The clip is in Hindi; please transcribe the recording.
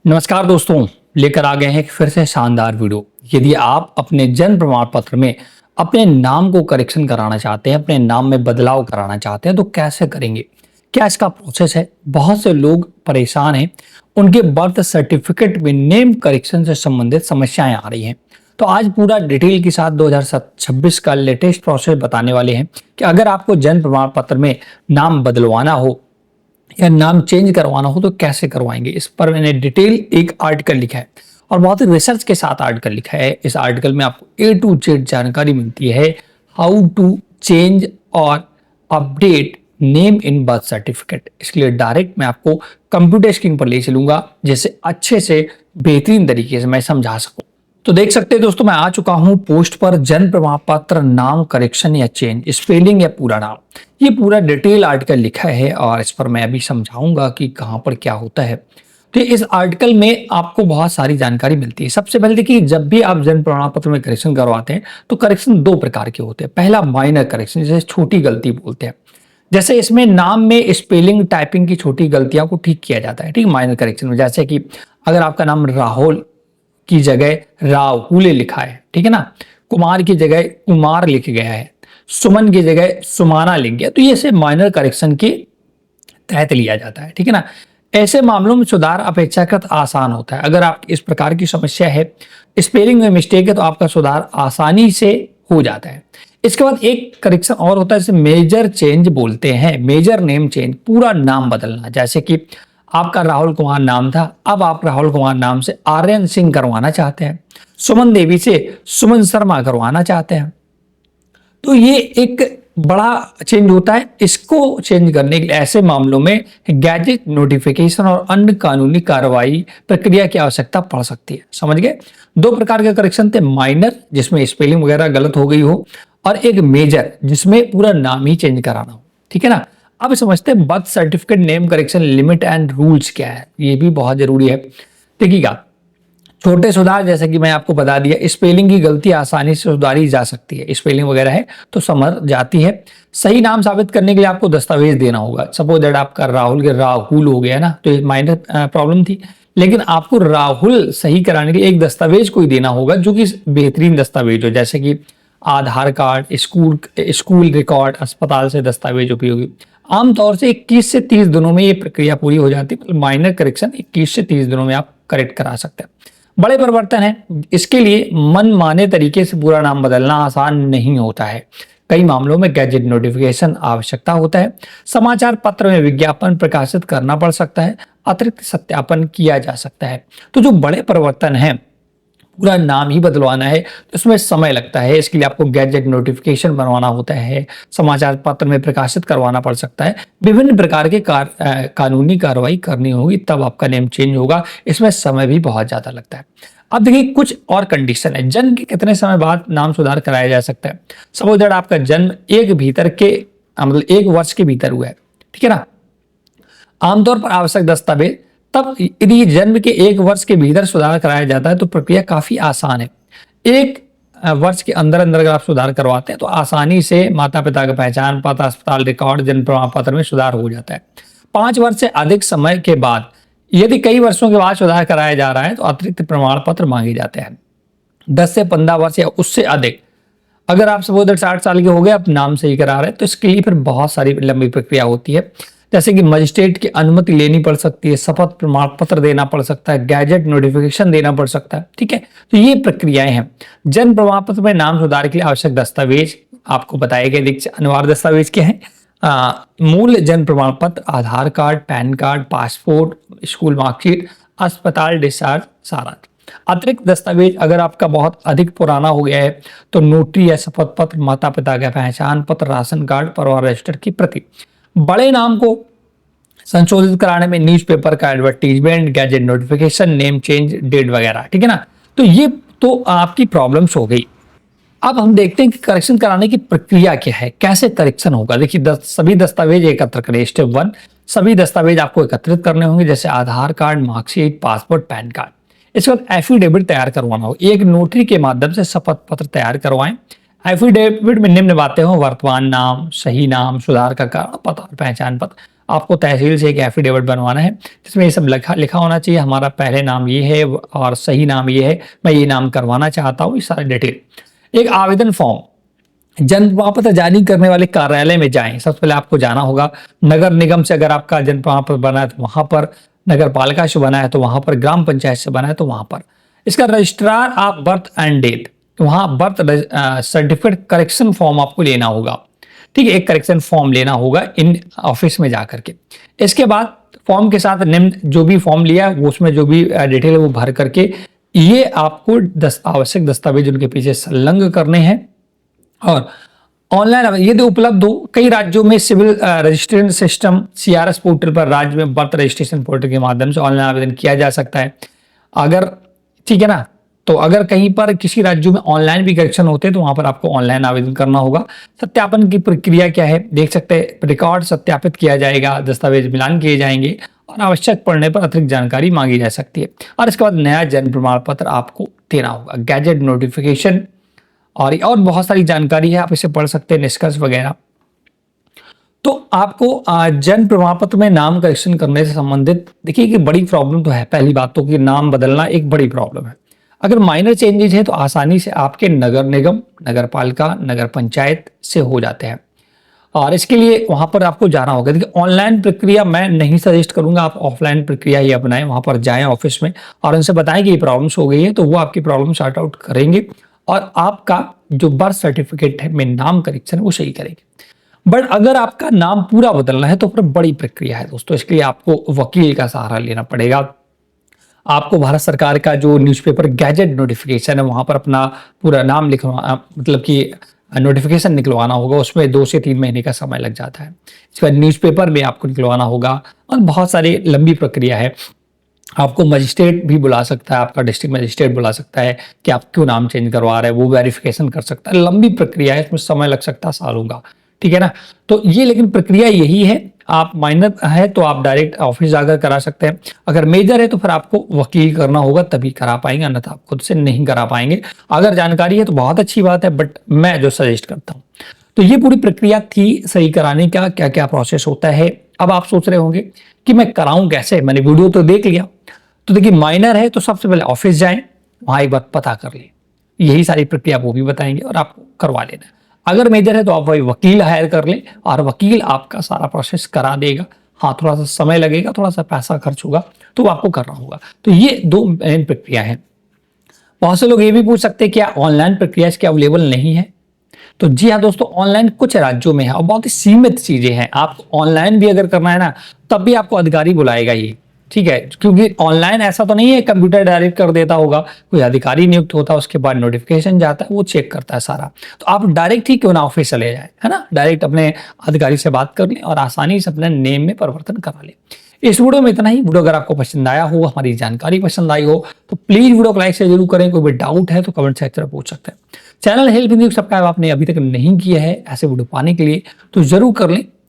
नमस्कार दोस्तों, लेकर आ गए हैं फिर से शानदार वीडियो। यदि आप अपने जन्म प्रमाण पत्र में अपने नाम को करेक्शन कराना चाहते हैं, अपने नाम में बदलाव कराना चाहते हैं तो कैसे करेंगे? क्या इसका प्रोसेस है? बहुत से लोग परेशान हैं, उनके बर्थ सर्टिफिकेट में नेम करेक्शन से संबंधित समस्याएं आ रही हैं। तो आज पूरा डिटेल के साथ 2026 का लेटेस्ट प्रोसेस बताने वाले हैं कि अगर आपको जन्म प्रमाण पत्र में नाम बदलवाना हो या नाम चेंज करवाना हो तो कैसे करवाएंगे। इस पर मैंने डिटेल एक आर्टिकल लिखा है और बहुत ही रिसर्च के साथ आर्टिकल लिखा है। इस आर्टिकल में आपको ए टू जेड जानकारी मिलती है, हाउ टू चेंज और update name in birth certificate. इसके लिए डायरेक्ट मैं आपको कंप्यूटर स्क्रीन पर ले चलूंगा जिससे अच्छे से बेहतरीन तरीके से मैं समझा सकूं। तो देख सकते हैं दोस्तों, मैं आ चुका हूं पोस्ट पर। जन्म प्रमाण पत्र नाम करेक्शन या चेंज, स्पेलिंग या पूरा नाम, ये पूरा डिटेल आर्टिकल लिखा है और इस पर मैं अभी समझाऊंगा कि कहां पर क्या होता है। तो इस आर्टिकल में आपको बहुत सारी जानकारी मिलती है। सबसे पहले देखिए, जब भी आप जन्म प्रमाण पत्र में करेक्शन करवाते हैं तो करेक्शन दो प्रकार के होते हैं। पहला माइनर करेक्शन, जिसे छोटी गलती बोलते हैं। जैसे इसमें नाम में स्पेलिंग टाइपिंग की छोटी गलतियों को ठीक किया जाता है, ठीक, माइनर करेक्शन में। जैसे कि अगर आपका नाम राहुल की जगह राहुल लिखा है, ठीक है ना, कुमार की जगह कुमार लिख गया है, सुमन की जगह सुमाना लिख गया, तो ये से माइनर करेक्शन के तहत लिया जाता है, ठीक है ना। ऐसे मामलों में सुधार अपेक्षाकृत आसान होता है। अगर आप इस प्रकार की समस्या है, स्पेलिंग में मिस्टेक है, तो आपका सुधार आसानी से हो जाता है। इसके बाद एक करेक्शन और होता है, इसे मेजर चेंज बोलते हैं। मेजर नेम चेंज, पूरा नाम बदलना। जैसे कि आपका राहुल कुमार नाम था, अब आप राहुल कुमार नाम से आर्यन सिंह करवाना चाहते हैं, सुमन देवी से सुमन शर्मा करवाना चाहते हैं, तो ये एक बड़ा चेंज होता है। इसको चेंज करने के लिए ऐसे मामलों में गैजेट नोटिफिकेशन और अन्य कानूनी कार्रवाई प्रक्रिया की आवश्यकता पड़ सकती है। समझ गए? दो प्रकार के करेक्शन थे, माइनर जिसमें स्पेलिंग वगैरह गलत हो गई हो, और एक मेजर जिसमें पूरा नाम ही चेंज कराना हो, ठीक है ना। अब समझते हैं birth certificate name correction limit and rules क्या है, ये भी बहुत जरूरी है। देखिएगा, छोटे सुधार जैसे कि मैं आपको बता दिया, स्पेलिंग की गलती आसानी से सुधारी जा सकती है, स्पेलिंग वगैरह है तो समझ जाती है। सही नाम साबित करने के लिए आपको दस्तावेज देना होगा। सपोज दैट आपका राहुल के राहुल हो गया ना, तो ये माइनर प्रॉब्लम थी, लेकिन आपको राहुल सही कराने के लिए एक दस्तावेज कोई देना होगा जो कि बेहतरीन दस्तावेज हो, जैसे कि आधार कार्ड, स्कूल रिकॉर्ड, अस्पताल से दस्तावेज उपयोगी। आमतौर से 21 से 30 दिनों में ये प्रक्रिया पूरी हो जाती है। माइनर करेक्शन 21 से 30 दिनों में आप करेक्ट करा सकते हैं। बड़े परिवर्तन है, इसके लिए मन माने तरीके से पूरा नाम बदलना आसान नहीं होता है। कई मामलों में गैजेट नोटिफिकेशन आवश्यकता होता है, समाचार पत्र में विज्ञापन प्रकाशित करना पड़ सकता है, अतिरिक्त सत्यापन किया जा सकता है। तो जो बड़े परिवर्तन है, पूरा नाम ही बदलवाना है, तो इसमें समय लगता है। इसके लिए आपको गैजेट नोटिफिकेशन बनवाना होता है, समाचार पत्र में प्रकाशित करवाना पड़ सकता है, विभिन्न प्रकार के कानूनी कार्रवाई करनी होगी, तब आपका नेम चेंज होगा। इसमें समय भी बहुत ज्यादा लगता है। अब देखिए, कुछ और कंडीशन है। जन्म के कितने समय बाद नाम सुधार कराया जा सकता है? सपोज दैट आपका जन्म मतलब 1 वर्ष के भीतर हुआ है, ठीक है ना। आमतौर पर आवश्यक दस्तावेज, तब यदि जन्म के 1 वर्ष के भीतर सुधार कराया जाता है तो प्रक्रिया काफी आसान है। 1 वर्ष के अंदर अंदर अगर आप सुधार करवाते हैं तो आसानी से माता पिता का पहचान पत्र, अस्पताल रिकॉर्ड, जन्म प्रमाण पत्र में सुधार हो जाता है। 5 वर्ष से अधिक समय के बाद, यदि कई वर्षों के बाद सुधार कराया जा रहा है तो अतिरिक्त प्रमाण पत्र मांगे जाते हैं। 10 से 15 वर्ष या उससे अधिक, अगर आप सपोज 60 साल के हो गए, आप नाम सही करा रहे हैं, तो इसके लिए फिर बहुत सारी लंबी प्रक्रिया होती है। जैसे कि मजिस्ट्रेट की अनुमति लेनी पड़ सकती है, शपथ प्रमाण पत्र देना पड़ सकता है, गैजेट नोटिफिकेशन देना पड़ सकता है, ठीक है। तो ये प्रक्रियाएं हैं। जन्म प्रमाण पत्र में नाम सुधार के लिए आवश्यक दस्तावेज आपको बताए गए। देखिए, अनिवार्य दस्तावेज क्या है? मूल जन्म प्रमाण पत्र, Aadhaar card, PAN card, passport, school marksheet, अस्पताल डिस्चार्ज, सारांश। अतिरिक्त दस्तावेज, अगर आपका बहुत अधिक पुराना हो गया है तो नोटरी या शपथ पत्र, माता पिता का पहचान पत्र, राशन कार्ड, परिवार रजिस्टर की प्रति। बड़े नाम को संशोधित कराने में न्यूज़पेपर का advertisement, gazette notification, name change, date वगैरह, ठीक है ना। तो ये तो आपकी प्रॉब्लम्स हो गई। अब हम देखते हैं कि करेक्शन कराने की प्रक्रिया क्या है, कैसे करेक्शन होगा। देखिए, सभी दस्तावेज एकत्र करें। स्टेप 1, सभी दस्तावेज आपको एकत्रित करने होंगे, जैसे Aadhaar card, marksheet, passport, PAN card. इसके बाद एफिडेविट तैयार करवाना हो, एक नोटरी के माध्यम से शपथ पत्र तैयार करवाएं। एफिडेविट में निम्न बातें हो: वर्तमान नाम, सही नाम, सुधार का कारण, पता और पहचान पत्र। आपको तहसील से एक एफिडेविट बनवाना है जिसमें ये सब लिखा होना चाहिए, हमारा पहले नाम ये है और सही नाम ये है, मैं ये नाम करवाना चाहता हूँ, ये सारी डिटेल। एक आवेदन फॉर्म, जन्म प्रमाण पत्र जारी करने वाले कार्यालय में जाएं। सबसे पहले आपको जाना होगा, नगर निगम से अगर आपका जन्म प्रमाण पत्र बना है तो वहां पर, नगर पालिका से बना है तो वहां पर, ग्राम पंचायत से बना है तो वहां पर। इसका रजिस्ट्रार आप बर्थ एंड डेट, वहां बर्थ सर्टिफिकेट करेक्शन फॉर्म आपको लेना होगा, ठीक है, एक करेक्शन फॉर्म लेना होगा इन ऑफिस में जाकर के। इसके बाद फॉर्म के साथ निम्न जो भी फॉर्म लिया है उसमें जो भी डिटेल है वो भर करके ये आपको आवश्यक दस्तावेज उनके पीछे संलग्न करने हैं और ऑनलाइन यदि उपलब्ध हो। कई राज्यों में civil registration system CRS portal पर राज्य में बर्थ रजिस्ट्रेशन पोर्टल के माध्यम से ऑनलाइन आवेदन किया जा सकता है। अगर ठीक है ना, तो अगर कहीं पर किसी राज्यों में ऑनलाइन भी करेक्शन होते हैं तो वहां पर आपको ऑनलाइन आवेदन करना होगा। सत्यापन की प्रक्रिया क्या है देख सकते हैं, रिकॉर्ड सत्यापित किया जाएगा, दस्तावेज मिलान किए जाएंगे और आवश्यक पड़ने पर अतिरिक्त जानकारी मांगी जा सकती है। और इसके बाद नया जन्म प्रमाण पत्र आपको देना होगा, गैजेट नोटिफिकेशन और बहुत सारी जानकारी है, आप इसे पढ़ सकते हैं, निष्कर्ष वगैरह। तो आपको जन्म प्रमाण पत्र में नाम करेक्शन करने से संबंधित देखिए कि बड़ी प्रॉब्लम तो है। पहली बात तो कि नाम बदलना एक बड़ी प्रॉब्लम है। अगर माइनर चेंजेस है तो आसानी से आपके नगर निगम, नगर पालिका, नगर पंचायत से हो जाते हैं और इसके लिए वहां पर आपको जाना होगा। देखिए ऑनलाइन प्रक्रिया मैं नहीं सजेस्ट करूंगा, आप ऑफलाइन प्रक्रिया ही अपनाएं, वहां पर जाएं ऑफिस में और उनसे बताएं कि ये प्रॉब्लम्स हो गई है, तो वो आपकी प्रॉब्लम सॉर्ट आउट करेंगे और आपका जो बर्थ सर्टिफिकेट है में नाम करेक्शन वो सही करेंगे। बट अगर आपका नाम पूरा बदलना है तो फिर बड़ी प्रक्रिया है दोस्तों, इसके लिए आपको वकील का सहारा लेना पड़ेगा। आपको भारत सरकार का जो न्यूज़पेपर गैजेट नोटिफिकेशन है वहां पर अपना पूरा नाम लिखवा, मतलब कि नोटिफिकेशन निकलवाना होगा, उसमें 2 से 3 महीने का समय लग जाता है। इसके बाद न्यूज़पेपर में आपको निकलवाना होगा और बहुत सारी लंबी प्रक्रिया है। आपको मजिस्ट्रेट भी बुला सकता है, आपका डिस्ट्रिक्ट मजिस्ट्रेट बुला सकता है कि आप क्यों नाम चेंज करवा रहे हैं, वो वेरिफिकेशन कर सकता है। लंबी प्रक्रिया है, इसमें समय लग सकता है सालों का, ठीक है ना। तो ये लेकिन प्रक्रिया यही है। आप माइनर है तो आप डायरेक्ट ऑफिस जाकर करा सकते हैं, अगर मेजर है तो फिर आपको वकील करना होगा तभी करा पाएंगे, अन्यथा आप खुद से नहीं करा पाएंगे। अगर जानकारी है तो बहुत अच्छी बात है, बट मैं जो सजेस्ट करता हूँ तो ये पूरी प्रक्रिया थी सही कराने का, क्या क्या प्रोसेस होता है। अब आप सोच रहे होंगे कि मैं कराऊं कैसे, मैंने वीडियो तो देख लिया। तो देखिए माइनर है तो सबसे पहले ऑफिस जाएं, वहां एक बार पता कर लें, यही सारी प्रक्रिया वो भी बताएंगे और आपको करवा लेना है। अगर मेजर है तो आप वही वकील हायर कर लें और वकील आपका सारा प्रोसेस करा देगा। हाँ थोड़ा सा समय लगेगा, थोड़ा सा पैसा खर्च होगा, तो आपको करना होगा। तो ये 2 मेन प्रक्रिया है। बहुत से लोग ये भी पूछ सकते हैं क्या ऑनलाइन प्रक्रिया इसके अवेलेबल नहीं है? तो जी हाँ दोस्तों, ऑनलाइन कुछ राज्यों में है और बहुत ही सीमित चीजें हैं। आप ऑनलाइन भी अगर करना है ना तब भी आपको अधिकारी बुलाएगा ये, ठीक है, क्योंकि ऑनलाइन ऐसा तो नहीं है कंप्यूटर डायरेक्ट कर देता होगा, कोई अधिकारी नियुक्त होता है, उसके बाद नोटिफिकेशन जाता है, वो चेक करता है सारा। तो आप डायरेक्ट ही क्यों ना ऑफिस चले जाए, है ना, डायरेक्ट अपने अधिकारी से बात कर लें और आसानी से अपने नेम में परिवर्तन करा लें। इस वीडियो में इतना ही। वीडियो अगर आपको पसंद आया हो, हमारी जानकारी पसंद आई हो तो प्लीज वीडियो को लाइक से जरूर करें। कोई भी डाउट है तो कमेंट सेक्शन में पूछ सकते हैं। चैनल हेल्प हिंदी सब्सक्राइब आपने अभी तक नहीं किया है ऐसे वीडियो पाने के लिए तो जरूर कर लें।